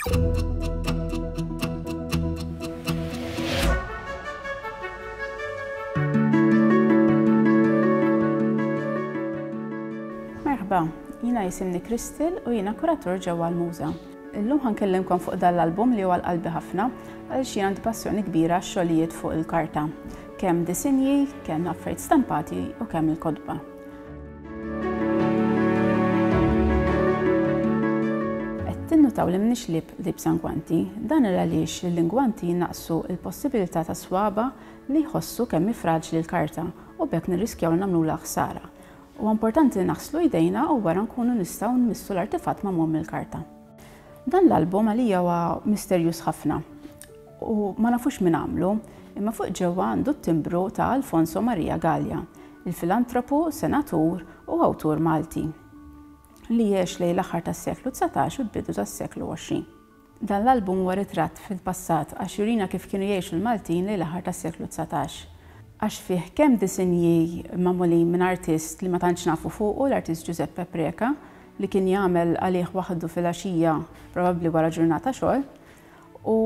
Merħba, jiena jisimni Kristel u jiena kuratur ġewwa l-Muża. Illum ħankellimkom fuq dan l-album li huwa l-qalbi ħafna għaliex jien għandi passjoni kbira għax-xogħlijiet fuq il-karta, kemm disinji, kemm affarijiet stampati u kemm il-kotba. Tinnutaw li mniex lib sangwanti, dan għaliex l-lingwanti naqsu il-possibilità ta' swaba li jħossu kemm fraġli l-karta u bekk nirriskjaw li nagħmluha ħsara. U importanti li naħslu jdejna u wara nkunu nistgħu nmissu l-artifatt magħmum il-karta. Dan l-album għalija huwa misterjuż ħafna u ma nafux min għamlu, imma fuq ġewwa għandu t-timbru ta' Alfonso Maria Gallia, il-filantropu, senatur u awtur Malti li jgħix lejn l-aħħar tas-seklu 19 u l-bidu tas-seklu 20. Dan l-album huwa ritratt fil-passat għax jurina kif kienu jgħixu l-Maltin lejn l-aħħar tas-seklu 19. Għax fih kemm disinji magħmulin minn artist li ma tantx nafu fuqu l-artist Giuseppe Preca li kien jagħmel għalih waħdu fil-għaxija probabbli wara ġurnata xogħol u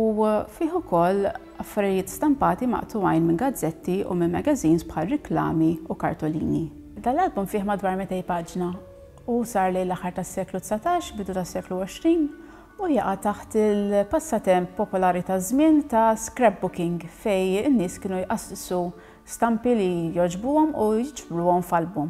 fih ukoll affarijiet stampati maqtuwajn minn gazzetti u minn magazines bħal riklami u kartolini. Dan l-album fih madwar 200 paġna u sar lejn l-aħħar tas-seklu 19, bidu tas-seklu 20 u jaqa' taħt il-passatemp popolari taż-żmien ta' scrapbooking fejn in-nies kienu jqassu stampi li jogħġbuhom u jiġbruhom f'album.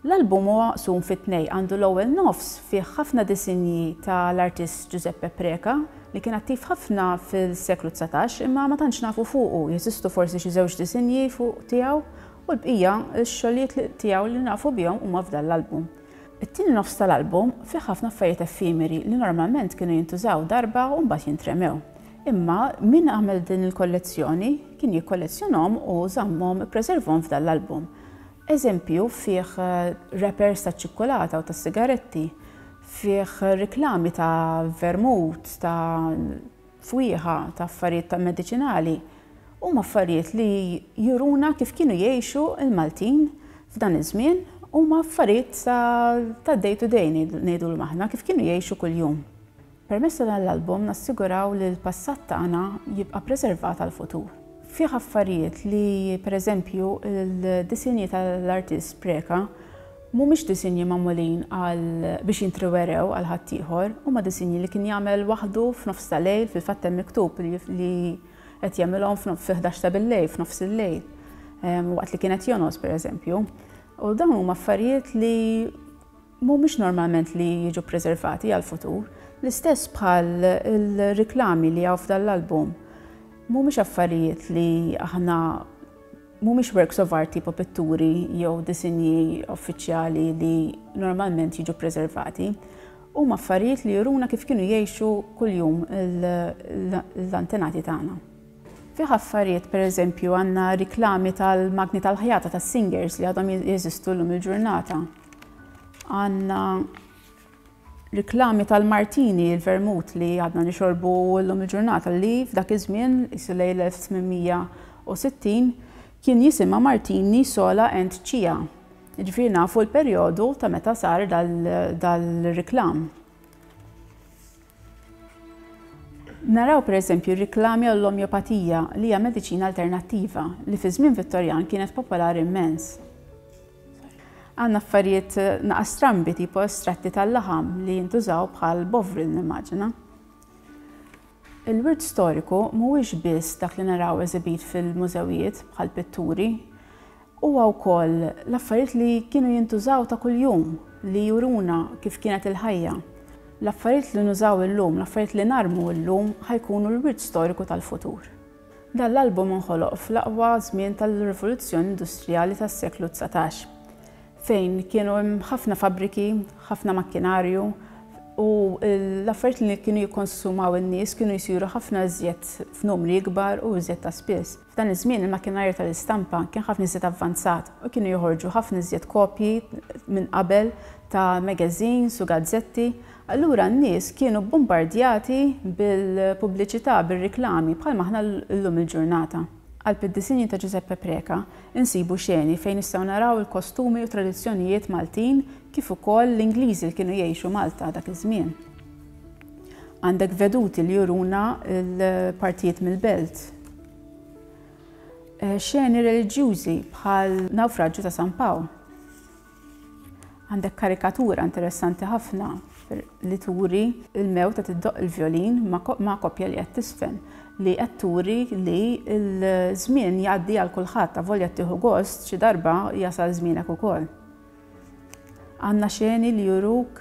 L-album huwa maqsum fit-tnejn, għandu l-ewwel nofs fih ħafna disinji tal-artist Giuseppe Preca li kien attiv ħafna fil-seklu 19 imma ma tantx nafu fuqu, jeżistu forsi xi żewġ disinji fuq tiegħu u l-bqija x-xogħlijiet tiegħu li nafu bihom huma f'dan l-album. It-tieni nofs tal-album fih ħafna affarijiet effimeri li normalment kienu jintużaw darba u mbagħad jintremew. Imma min għamel din il-kollezzjoni kien jikkollezzjonhom u żammhom ippreservhom f'dan l-album. Eżempju fih wrappers ta' ċikkolata u ta' sigaretti, fih riklami ta' vermut, ta' fwieħa, ta' affarijiet ta' mediċinali, huma affarijiet li juruna kif kienu jgħixu il-Maltin f'dan iż-żmien huma affarijiet ta' day to day ngħidu l-maħna kif kienu jgħixu kuljum. Permezz dan l-album nassiguraw li l-passat tagħna jibqa' preservat għall-futur. Fih affarijiet li pereżempju il-disinji tal-artist Preca mhumiex disinji magħmulin biex jintrewerew għal ħadd ieħor, huma disinji li kien jagħmel waħdu f'nofs tal-lejl fil-fatt hemm miktub li qed jagħmilhom f'11 ta' bil-lejl f'nofs il-lejl waqt li kienet jonos pereżempju. U dawn huma affarijiet li mhumiex normalment li jiġu preservati għall-futur. L-istess bħal il-riklami li hawn f'dan l-album mhumiex affarijiet li aħna mhumiex works of art tipo pitturi jew disinji uffiċjali li normalment jiġu preservati. Huma affarijiet li juruna kif kienu jgħixu kuljum l-antenati tagħna. Fih affarijiet pereżempju għandna riklami tal-magni tal-ħajata tas-singers li għadhom jeżistu llum il-ġurnata. Għandna riklami tal-martini, il-vermut li għadna nixorbu llum il-ġurnata li f'dak iż-żmien isu lejl 1860 kien jisimha Martini Sola and Chia. Jiġifieri nafu l-perjodu ta' meta sar dal-riklam. Naraw pereżempju riklami għall-omjopatija li hija mediċina alternattiva li fi żmien Vittorjan kienet popolari immens. Għandna affarijiet naqas strambi tipo estratti tal-laħam li jintużaw bħal bovril nimmaġina. Il-wirt storiku mhuwiex biss dak li naraw eżibit fil-mużewijiet bħal pitturi, huwa wkoll l-affarijiet li kienu jintużaw ta' kuljum li juruna kif kienet il-ħajja. L-affarijiet li nużaw illum, l-affarijiet li narmu illum ħajkunu l-wirt storiku tal-futur. Dan l-album inħoloq fl-aqwa żmien tal-Rivoluzzjoni Industrijali tas-seklu 19, fejn kienu hemm ħafna fabbriki, ħafna makkinarju u l-affarijiet li kienu jikkonsumaw in-nies kienu jsiru ħafna iżjed f'numri ikbar u iżjed ta' spiss. F'dan iż-żmien il-makkinarju tal-istampa kien ħafna iżjed avvanzat u kienu joħorġu ħafna iżjed kopji minn qabel ta' magazines u gazzetti. Allura n-nies kienu bombardjati bil-pubbliċità, bil-riklami bħalma aħna llum il-ġurnata. Qalb id-disinji ta' Giuseppe Preca insibu xeni fejn nistgħu naraw il-kostumi u tradizzjonijiet Maltin kif ukoll l-Ingliżi li kienu jgħixu Malta dak iż-żmien. Għandek veduti li juruna l-partijiet mill-belt. Xeni reliġjużi bħal Nawfraġġju ta' San Pawl. Għandek karikatura interessanti ħafna li turi il-mewt qed iddoqq il-vjolin ma' koppja li qed tisfen li qed turi li l-żmien jgħaddi għal kulħadd avolja tieħu gost xi darba jasal żmienek ukoll. Għandna xeni li juruk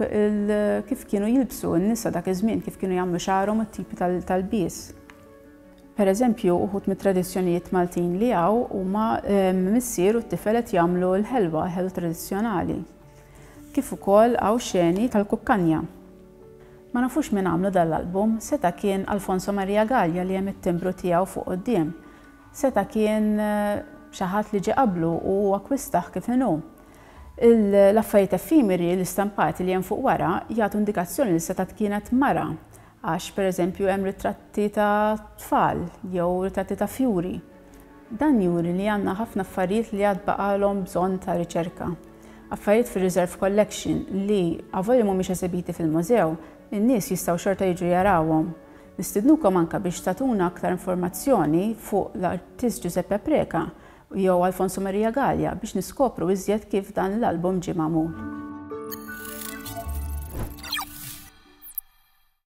kif kienu jilbsu n-nisa dak iż-żmien, kif kienu jagħmlu xagħrhom it-tipi tal-bies. Pereżempju, uħud mit-tradizzjonijiet Maltin li hawn huma missier u t-tifel qed jagħmlu l-ħelwa tradizzjonali. Kif ukoll hawn xeni tal-kukkanja. Ma nafux min għamlu dal-album, seta kien Alfonso Maria Gallia li hemm it-timbru tiegħu fuq quddiem. Seta kien xi ħadd li ġie qablu u akkwistaħ kif inhu. L-affarijiet effimeri l-istampati li hemm fuq wara jagħtu indikazzjoni li setat kienet mara għax pereżempju hemm ritratti ta' tfal jew ritratti ta' fjuri. Dan juri li għandna ħafna affarijiet li għad baqalhom bżonn ta' riċerka. Affarijiet fir-Reserve Collection li avolja mhumiex eżibiti fil-mużew, in-nies jistgħu xorta jiġu jarawhom. Nistidnukom anke biex tatuna aktar informazzjoni fuq l-artist Giuseppe Preka jew Alfonso Maria Gallia biex niskopru iżjed kif dan l-album ġie magħmul.